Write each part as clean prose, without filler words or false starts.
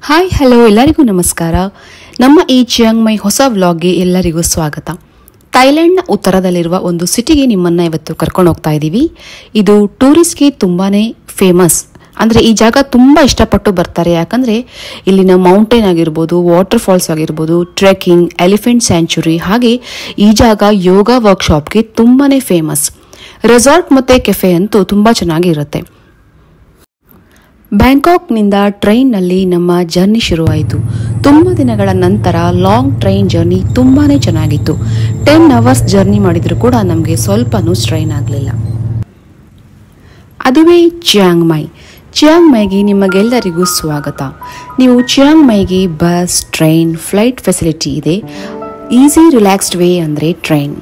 Hi hello ಎಲ್ಲರಿಗೂ ನಮಸ್ಕಾರ. ನಮ್ಮ ಈ ಚಿಯಾಂಗ್ಮೈ ಹೊಸ ವ್ಲಾಗ್ಗೆ ಎಲ್ಲರಿಗೂ ಸ್ವಾಗತ. ಥೈಲ್ಯಾಂಡ್ನ ಉತ್ತರದಲ್ಲಿರುವ ಒಂದು ಸಿಟಿಗೆ ನಿಮ್ಮನ್ನ ಇವತ್ತು ಕರ್ಕೊಂಡು ಹೋಗ್ತಾ ಇದ್ದೀವಿ. ಇದು ಟೂರಿಸ್ಟ್ಗೆ ತುಂಬಾನೇ ಫೇಮಸ್. ಅಂದರೆ ಈ ಜಾಗ ತುಂಬ ಇಷ್ಟಪಟ್ಟು ಬರ್ತಾರೆ. ಯಾಕಂದರೆ ಇಲ್ಲಿನ ಮೌಂಟೇನ್ ಆಗಿರ್ಬೋದು, ವಾಟರ್ ಫಾಲ್ಸ್ ಆಗಿರ್ಬೋದು, ಟ್ರೆಕ್ಕಿಂಗ್, ಎಲಿಫೆಂಟ್ ಸ್ಯಾಂಚುರಿ, ಹಾಗೆ ಈ ಜಾಗ ಯೋಗ ವರ್ಕ್ಶಾಪ್ಗೆ ತುಂಬಾ ಫೇಮಸ್. ರೆಸಾರ್ಟ್ ಮತ್ತು ಕೆಫೆ ಅಂತೂ ತುಂಬ ಚೆನ್ನಾಗಿರುತ್ತೆ. ಬ್ಯಾಂಕಾಕ್ನಿಂದ ಟ್ರೈನ್ನಲ್ಲಿ ನಮ್ಮ ಜರ್ನಿ ಶುರುವಾಯಿತು. ತುಂಬ ದಿನಗಳ ನಂತರ ಲಾಂಗ್ ಟ್ರೈನ್ ಜರ್ನಿ ತುಂಬಾ ಚೆನ್ನಾಗಿತ್ತು. 10 ಅವರ್ಸ್ ಜರ್ನಿ ಮಾಡಿದರೂ ಕೂಡ ನಮಗೆ ಸ್ವಲ್ಪನೂ ಸ್ಟ್ರೈನ್ ಆಗಲಿಲ್ಲ. ಅದುವೇ ಚಿಯಾಂಗ್ಮೈ. ಚಿಯಾಂಗ್ಮೈಗೆ ನಿಮಗೆಲ್ಲರಿಗೂ ಸ್ವಾಗತ. ನೀವು ಚಿಯಾಂಗ್ಮೈಗೆ ಬಸ್, ಟ್ರೈನ್, ಫ್ಲೈಟ್ ಫೆಸಿಲಿಟಿ ಇದೆ. ಈಸಿ ರಿಲ್ಯಾಕ್ಸ್ಡ್ ವೇ ಅಂದರೆ ಟ್ರೈನ್.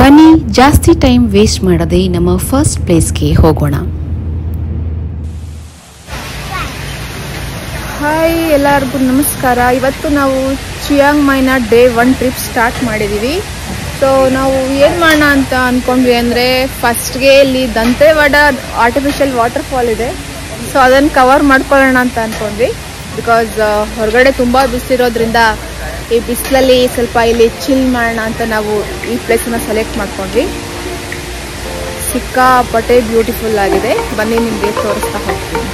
ಬನ್ನಿ, ಜಾಸ್ತಿ ಟೈಮ್ ವೇಸ್ಟ್ ಮಾಡದೆ ನಮ್ಮ ಫಸ್ಟ್ ಪ್ಲೇಸ್ಗೆ ಹೋಗೋಣ. ಹಾಯ್, ಎಲ್ಲರಿಗೂ ನಮಸ್ಕಾರ. ಇವತ್ತು ನಾವು ಚಿಯಾಂಗ್ಮೈನ ಡೇ 1 ಟ್ರಿಪ್ ಸ್ಟಾರ್ಟ್ ಮಾಡಿದ್ದೀವಿ. ಸೊ ನಾವು ಏನು ಮಾಡೋಣ ಅಂತ ಅಂದ್ಕೊಂಡ್ವಿ ಅಂದರೆ, ಫಸ್ಟ್ಗೆ ಇಲ್ಲಿ ದಂತೆವಾಡ ಆರ್ಟಿಫಿಷಿಯಲ್ ವಾಟರ್ಫಾಲ್ ಇದೆ. ಸೊ ಅದನ್ನು ಕವರ್ ಮಾಡ್ಕೊಳ್ಳೋಣ ಅಂತ ಅಂದ್ಕೊಂಡ್ವಿ. ಬಿಕಾಸ್ ಹೊರಗಡೆ ತುಂಬ ಬಿಸಿರೋದ್ರಿಂದ ಈ ಬಿಸಿಲಲ್ಲಿ ಸ್ವಲ್ಪ ಇಲ್ಲಿ ಚಿಲ್ ಮಾಡೋಣ ಅಂತ ನಾವು ಈ ಪ್ಲೇಸನ್ನು ಸೆಲೆಕ್ಟ್ ಮಾಡ್ಕೊಂಡ್ವಿ. ಸಿಕ್ಕಾಪಟ್ಟೆ ಬ್ಯೂಟಿಫುಲ್ ಆಗಿದೆ. ಬನ್ನಿ, ನಿಮಗೆ ತೋರಿಸ್ತಾ ಹೋಗ್ತೀನಿ.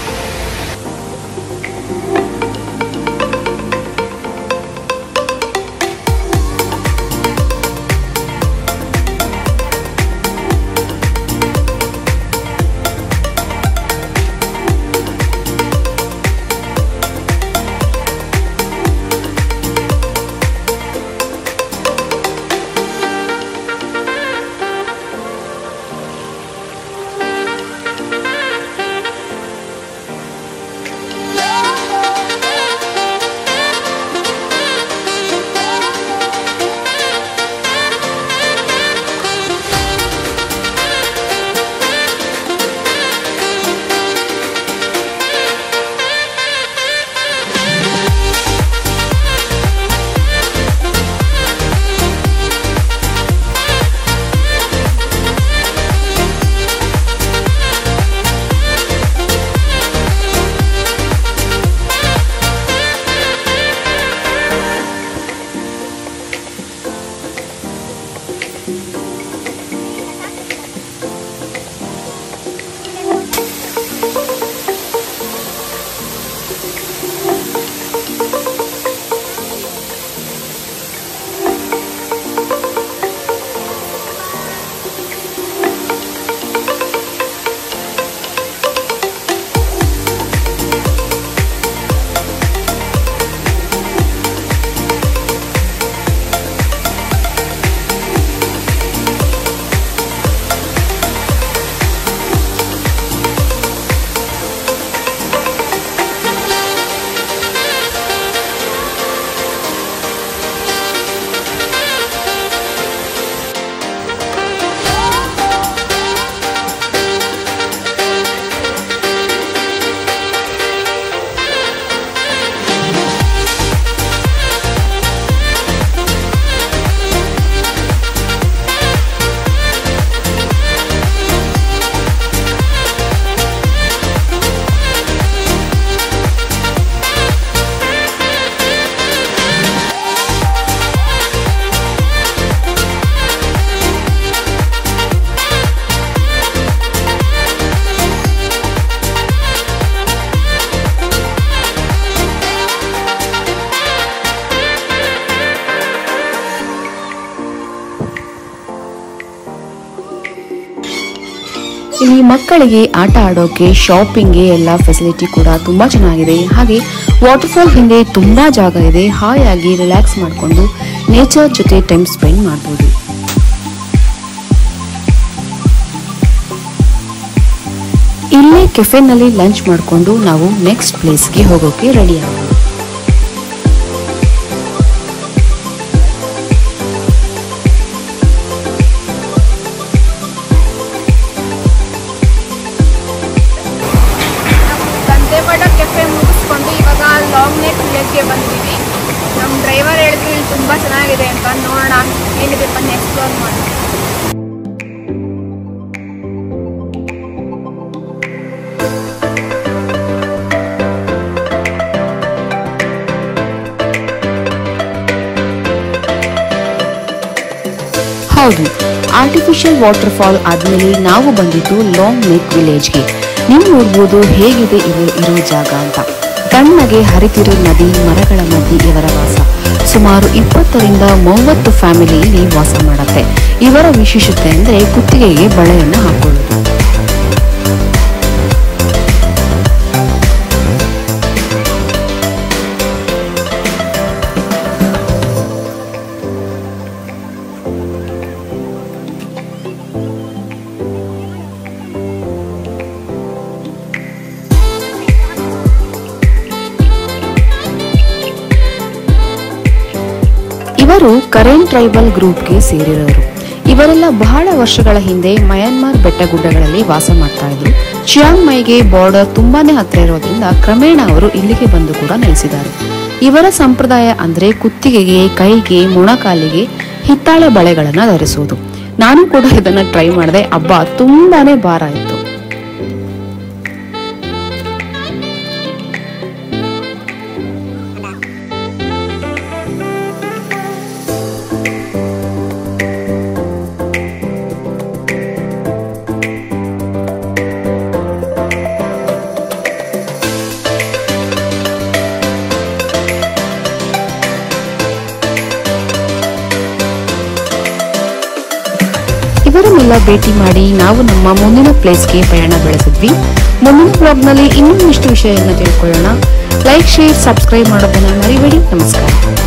ಇಲ್ಲಿ ಮಕ್ಕಳಿಗೆ ಆಟ ಆಡೋಕೆ, ಶಾಪಿಂಗ್ಗೆ ಎಲ್ಲ ಫೆಸಿಲಿಟಿ ಕೂಡ ತುಂಬಾ ಚೆನ್ನಾಗಿದೆ. ಹಾಗೆ ವಾಟರ್ಫಾಲ್ ಹಿಂದೆ ತುಂಬಾ ಜಾಗ ಇದೆ. ಹಾಯಾಗಿ ರಿಲ್ಯಾಕ್ಸ್ ಮಾಡಿಕೊಂಡು ನೇಚರ್ ಜೊತೆ ಟೈಮ್ ಸ್ಪೆಂಡ್ ಮಾಡಬಹುದು. ಇಲ್ಲೇ ಕೆಫೆನಲ್ಲಿ ಲಂಚ್ ಮಾಡಿಕೊಂಡು ನಾವು ನೆಕ್ಸ್ಟ್ ಪ್ಲೇಸ್ಗೆ ಹೋಗೋಕೆ ರೆಡಿ ಆಗೋಣ. ಕೆಫೆ ಮುಗಿಸ್ಕೊಂಡು ಇವಾಗ ಲಾಂಗ್ ನೆಕ್ ವಿಲೇಜ್ಗೆ ಬಂದಿದ್ದೀವಿ. ನಮ್ಮ ಡ್ರೈವರ್ ಹೇಳಿದ್ರು ಇಲ್ಲಿ ತುಂಬ ಚೆನ್ನಾಗಿದೆ ಅಂತ. ನೋಡೋಣ ಏನಿದೆ ಬನ್ನಿ ಎಕ್ಸ್ಪ್ಲೋರ್ ಮಾಡಿ. ಹೌದು, ಆರ್ಟಿಫಿಷಿಯಲ್ ವಾಟರ್ಫಾಲ್ ಆದ್ಮೇಲೆ ನಾವು ಬಂದಿದ್ದು ಲಾಂಗ್ ನೆಕ್ ವಿಲೇಜ್ಗೆ. ನೀವು ನೋಡ್ಬೋದು ಹೇಗಿದೆ ಇರೋ ಜಾಗ ಅಂತ. ತಣ್ಣಗೆ ಹರಿತಿರೋ ನದಿ, ಮರಗಳ ಮಧ್ಯೆ ಇವರ ವಾಸ. ಸುಮಾರು 20ರಿಂದ 30 ಫ್ಯಾಮಿಲಿ ಇಲ್ಲಿ ವಾಸ ಮಾಡುತ್ತೆ. ಇವರ ವಿಶೇಷತೆ ಅಂದರೆ ಕುತ್ತಿಗೆಗೆ ಬಳೆಯನ್ನು ಹಾಕೊಳ್ಳೋದು. ಇವರು ಕರೆನ್ ಟ್ರೈಬಲ್ ಗ್ರೂಪ್ಗೆ ಸೇರಿರೋರು. ಇವರೆಲ್ಲ ಬಹಳ ವರ್ಷಗಳ ಹಿಂದೆ ಮಯನ್ಮಾರ್ ಬೆಟ್ಟಗುಡ್ಡಗಳಲ್ಲಿ ವಾಸ ಮಾಡ್ತಾ ಇದ್ರು. ಚಿಯಾಂಗ್ ಮೈಗೆ ಬಾರ್ಡರ್ ತುಂಬಾನೇ ಹತ್ತಿರ ಇರೋದ್ರಿಂದ ಕ್ರಮೇಣ ಅವರು ಇಲ್ಲಿಗೆ ಬಂದು ಕೂಡ ನೆಲೆಸಿದ್ದಾರೆ. ಇವರ ಸಂಪ್ರದಾಯ ಅಂದ್ರೆ ಕುತ್ತಿಗೆಗೆ, ಕೈಗೆ, ಮೊಣಕಾಲಿಗೆ ಹಿತ್ತಾಳೆ ಬಳೆಗಳನ್ನ ಧರಿಸುವುದು. ನಾನು ಕೂಡ ಇದನ್ನ ಟ್ರೈ ಮಾಡಿದೆ. ಹಬ್ಬ ತುಂಬಾನೇ ಭಾರ ಆಯಿತು. ಇವರನ್ನೆಲ್ಲ ಭೇಟಿ ಮಾಡಿ ನಾವು ನಮ್ಮ ಮುಂದಿನ ಪ್ಲೇಸ್ಗೆ ಪಯಣ ಬೆಳೆಸಿದ್ವಿ. ಮುಂದಿನ ಬ್ಲಾಗ್ನಲ್ಲಿ ಇನ್ನೊಂದಿಷ್ಟು ವಿಷಯವನ್ನು ತಿಳ್ಕೊಳ್ಳೋಣ. ಲೈಕ್, ಶೇರ್, ಸಬ್ಸ್ಕ್ರೈಬ್ ಮಾಡೋದನ್ನ ಮರಿಬೇಡಿ. ನಮಸ್ಕಾರ.